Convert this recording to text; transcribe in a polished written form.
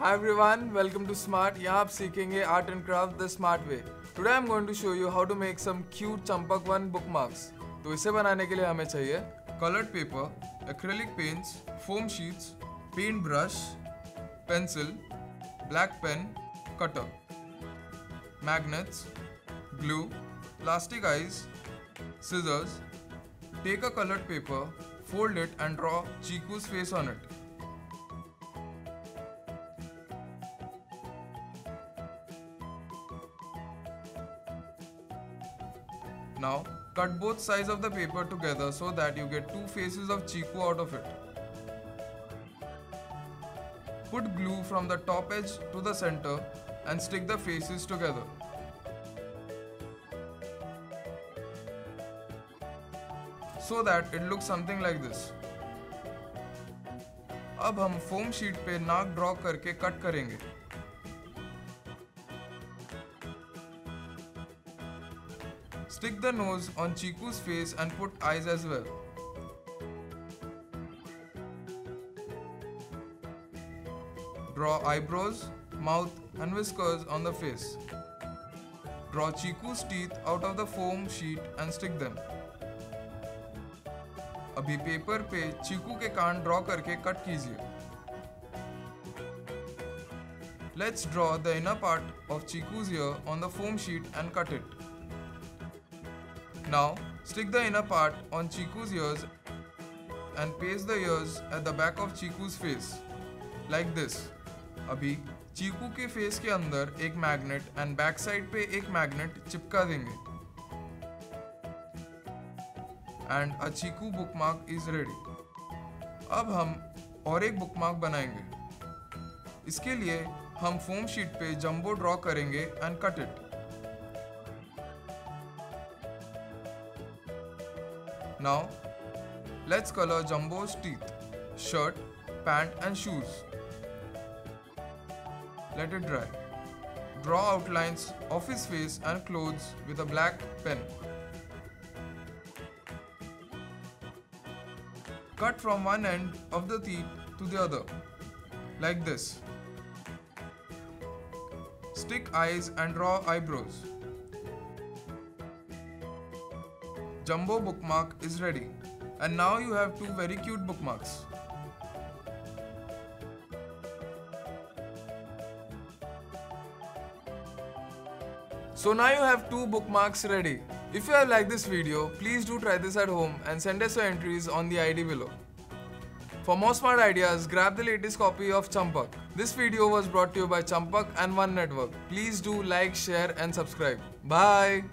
Hi everyone, welcome to Smart. यहाँ आप सीखेंगे art and craft the smart way. Today I'm going to show you how to make some cute champak one bookmarks. तो इसे बनाने के लिए हमें चाहिए colored paper, acrylic paints, foam sheets, paint brush, pencil, black pen, cutter, magnets, glue, plastic eyes, scissors. Take a colored paper, fold it and draw Chiku's face on it. Now, cut both sides of the paper together so that you get two faces of Chiku out of it. Put glue from the top edge to the center and stick the faces together. So that it looks something like this. अब हम foam sheet पे नाक draw करके cut करेंगे. Stick the nose on Chiku's face and put eyes as well. Draw eyebrows, mouth and whiskers on the face. Draw Chiku's teeth out of the foam sheet and stick them. अभी paper पे चीकू के कान draw करके cut कीजिए. Let's draw the inner part of Chiku's ear on the foam sheet and cut it. Now, stick the inner part on Chiku's ears and paste the ears at the back of Chiku's face, like this. अभी चीकू के face के अंदर एक magnet and back side पे एक magnet चिपका देंगे. And a chiku bookmark is ready. अब हम और एक बुकमार्क बनाएंगे. इसके लिए हम फोम शीट पे जंबो ड्रॉ करेंगे and cut it. Now, let's color Jumbo's teeth, shirt, pant and shoes. Let it dry. Draw outlines of his face and clothes with a black pen. Cut from one end of the teeth to the other, like this. Stick eyes and draw eyebrows. Jumbo bookmark is ready, and now you have two very cute bookmarks. So now you have two bookmarks ready. If you have liked this video, please do try this at home and send us your entries on the ID below. For more smart ideas, grab the latest copy of Champak. This video was brought to you by Champak and One Network. Please do like, share and subscribe. Bye!